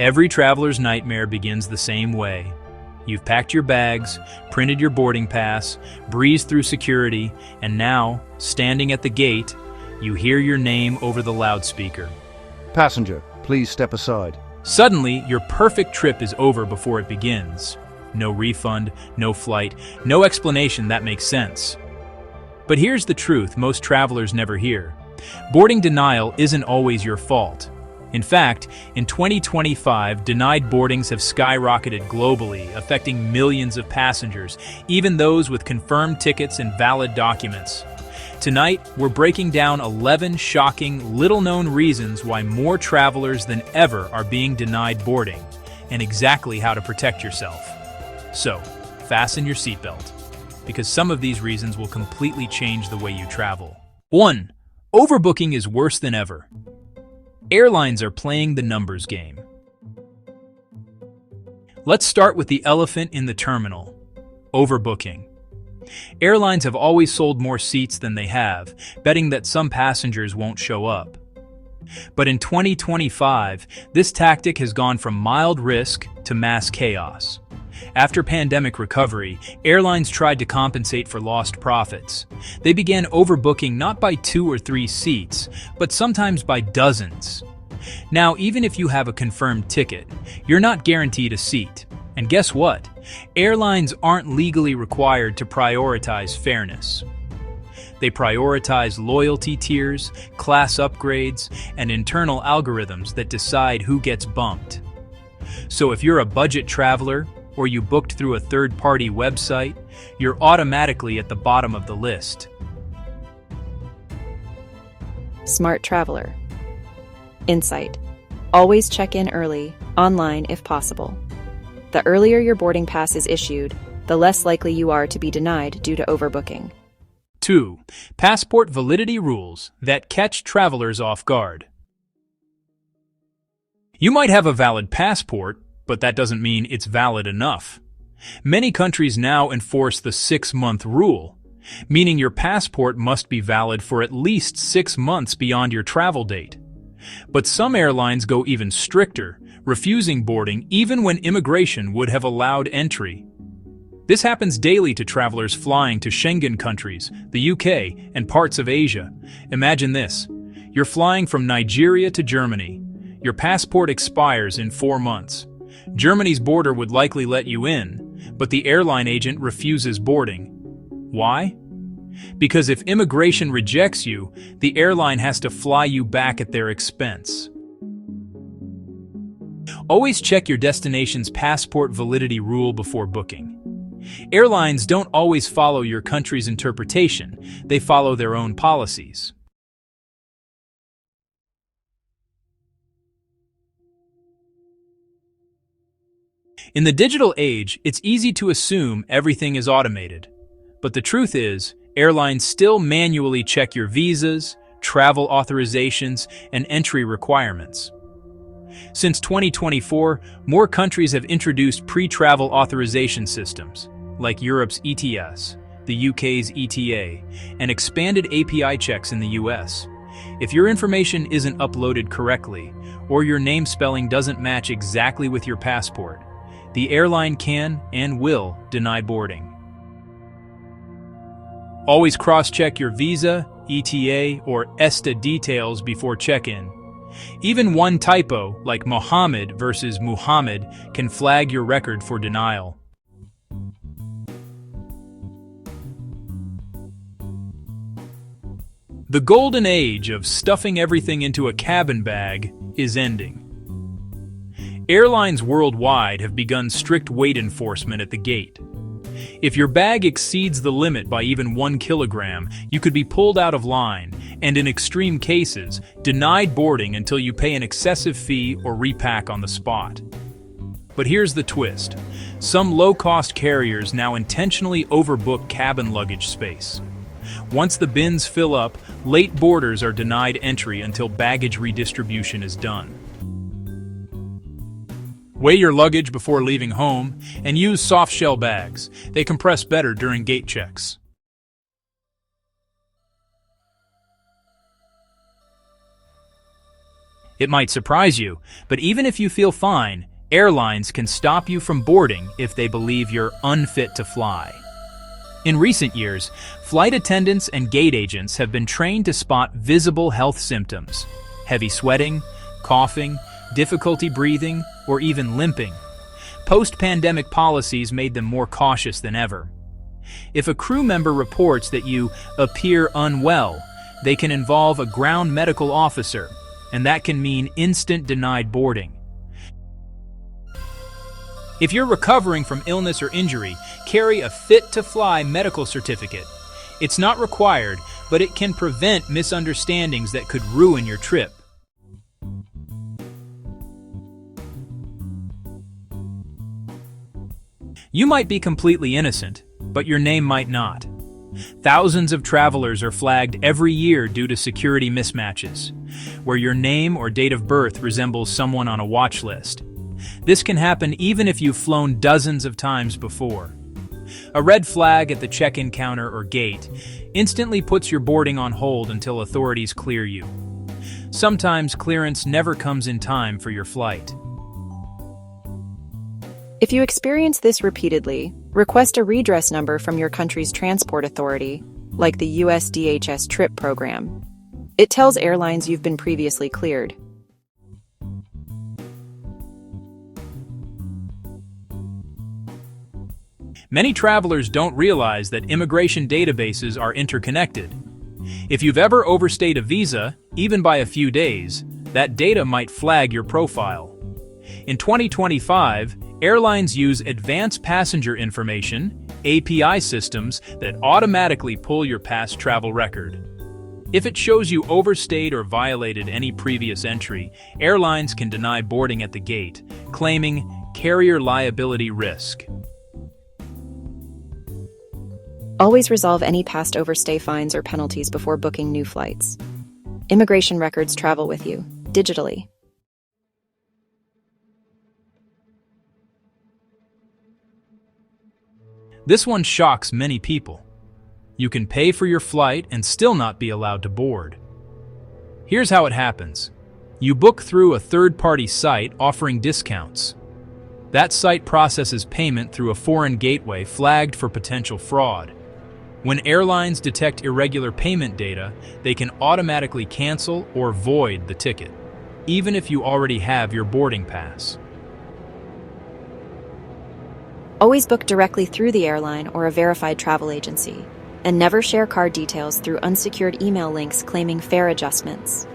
Every traveler's nightmare begins the same way. You've packed your bags, printed your boarding pass, breezed through security, and now, standing at the gate, you hear your name over the loudspeaker. Passenger, please step aside. Suddenly, your perfect trip is over before it begins. No refund, no flight, no explanation that makes sense. But here's the truth most travelers never hear. Boarding denial isn't always your fault. In fact, in 2025, denied boardings have skyrocketed globally, affecting millions of passengers, even those with confirmed tickets and valid documents. Tonight, we're breaking down 11 shocking, little-known reasons why more travelers than ever are being denied boarding, and exactly how to protect yourself. So, fasten your seatbelt, because some of these reasons will completely change the way you travel. 1. Overbooking is worse than ever. Airlines are playing the numbers game. Let's start with the elephant in the terminal: overbooking. Airlines have always sold more seats than they have, betting that some passengers won't show up. But in 2025, this tactic has gone from mild risk to mass chaos. After pandemic recovery, airlines tried to compensate for lost profits. They began overbooking not by 2 or 3 seats, but sometimes by dozens. Now, even if you have a confirmed ticket, you're not guaranteed a seat. And guess what? Airlines aren't legally required to prioritize fairness. They prioritize loyalty tiers, class upgrades, and internal algorithms that decide who gets bumped. So if you're a budget traveler, or you booked through a third-party website, you're automatically at the bottom of the list. Smart traveler. Insight: always check in early, online if possible. The earlier your boarding pass is issued, the less likely you are to be denied due to overbooking. 2. Passport validity rules that catch travelers off guard. You might have a valid passport, but that doesn't mean it's valid enough. Many countries now enforce the 6-month rule, meaning your passport must be valid for at least 6 months beyond your travel date. But some airlines go even stricter, refusing boarding even when immigration would have allowed entry. This happens daily to travelers flying to Schengen countries, the UK, and parts of Asia. Imagine this: you're flying from Nigeria to Germany. Your passport expires in 4 months. Germany's border would likely let you in, but the airline agent refuses boarding. Why? Because if immigration rejects you, the airline has to fly you back at their expense. Always check your destination's passport validity rule before booking. Airlines don't always follow your country's interpretation, they follow their own policies. In the digital age, it's easy to assume everything is automated. But the truth is, airlines still manually check your visas, travel authorizations, and entry requirements. Since 2024, more countries have introduced pre-travel authorization systems, like Europe's ETS, the UK's ETA, and expanded API checks in the US. If your information isn't uploaded correctly, or your name spelling doesn't match exactly with your passport, the airline can and will deny boarding. Always cross-check your visa, ETA, or ESTA details before check-in. Even one typo, like Mohammed versus Muhammad, can flag your record for denial. The golden age of stuffing everything into a cabin bag is ending. Airlines worldwide have begun strict weight enforcement at the gate. If your bag exceeds the limit by even 1 kilogram, you could be pulled out of line and, in extreme cases, denied boarding until you pay an excessive fee or repack on the spot. But here's the twist. Some low-cost carriers now intentionally overbook cabin luggage space. Once the bins fill up, late boarders are denied entry until baggage redistribution is done. Weigh your luggage before leaving home, and use soft-shell bags. They compress better during gate checks. It might surprise you, but even if you feel fine, airlines can stop you from boarding if they believe you're unfit to fly. In recent years, flight attendants and gate agents have been trained to spot visible health symptoms: heavy sweating, coughing, difficulty breathing, or even limping. Post-pandemic policies made them more cautious than ever. If a crew member reports that you appear unwell, they can involve a ground medical officer, and that can mean instant denied boarding. If you're recovering from illness or injury, carry a fit-to-fly medical certificate. It's not required, but it can prevent misunderstandings that could ruin your trip. You might be completely innocent, but your name might not. Thousands of travelers are flagged every year due to security mismatches, where your name or date of birth resembles someone on a watch list. This can happen even if you've flown dozens of times before. A red flag at the check-in counter or gate instantly puts your boarding on hold until authorities clear you. Sometimes clearance never comes in time for your flight. If you experience this repeatedly, request a redress number from your country's transport authority, like the US DHS TRIP program. It tells airlines you've been previously cleared. Many travelers don't realize that immigration databases are interconnected. If you've ever overstayed a visa, even by a few days, that data might flag your profile. In 2025, airlines use advanced passenger information, API systems, that automatically pull your past travel record. If it shows you overstayed or violated any previous entry, airlines can deny boarding at the gate, claiming carrier liability risk. Always resolve any past overstay fines or penalties before booking new flights. Immigration records travel with you, digitally. This one shocks many people. You can pay for your flight and still not be allowed to board. Here's how it happens. You book through a third-party site offering discounts. That site processes payment through a foreign gateway flagged for potential fraud. When airlines detect irregular payment data, they can automatically cancel or void the ticket, even if you already have your boarding pass. Always book directly through the airline or a verified travel agency, and never share card details through unsecured email links claiming fare adjustments.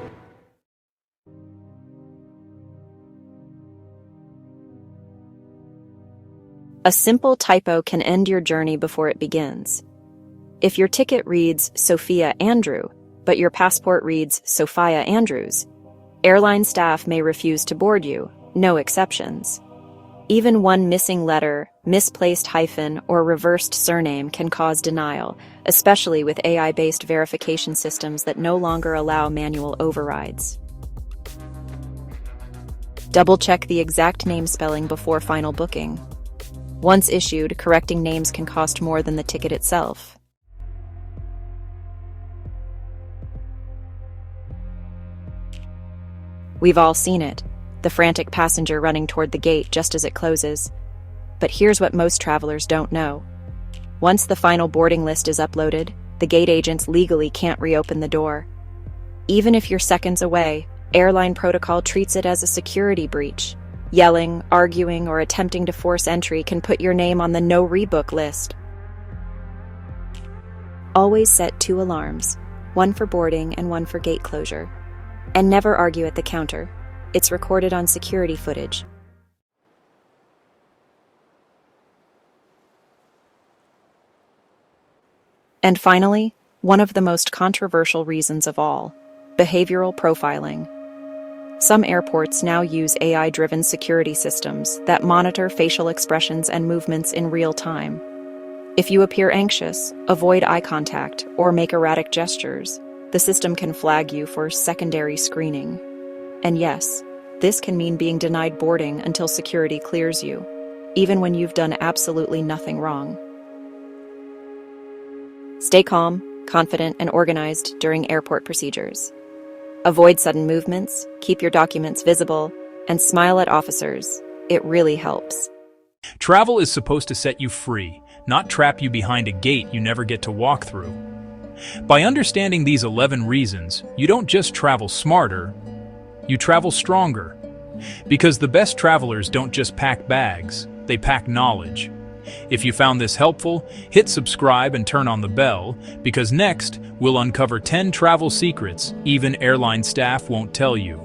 A simple typo can end your journey before it begins. If your ticket reads Sophia Andrew, but your passport reads Sophia Andrews, airline staff may refuse to board you, no exceptions. Even one missing letter, misplaced hyphen, or reversed surname can cause denial, especially with AI-based verification systems that no longer allow manual overrides. Double-check the exact name spelling before final booking. Once issued, correcting names can cost more than the ticket itself. We've all seen it, the frantic passenger running toward the gate just as it closes. But here's what most travelers don't know. Once the final boarding list is uploaded, the gate agents legally can't reopen the door. Even if you're seconds away, airline protocol treats it as a security breach. Yelling, arguing, or attempting to force entry can put your name on the no rebook list. Always set 2 alarms, one for boarding and one for gate closure. And never argue at the counter. It's recorded on security footage. And finally, one of the most controversial reasons of all, behavioral profiling. Some airports now use AI-driven security systems that monitor facial expressions and movements in real time. If you appear anxious, avoid eye contact, or make erratic gestures, the system can flag you for secondary screening. And yes, this can mean being denied boarding until security clears you, even when you've done absolutely nothing wrong. Stay calm, confident, and organized during airport procedures. Avoid sudden movements, keep your documents visible, and smile at officers. It really helps. Travel is supposed to set you free, not trap you behind a gate you never get to walk through. By understanding these 11 reasons, you don't just travel smarter, you travel stronger. Because the best travelers don't just pack bags, they pack knowledge. If you found this helpful, hit subscribe and turn on the bell, because next, we'll uncover 10 travel secrets even airline staff won't tell you.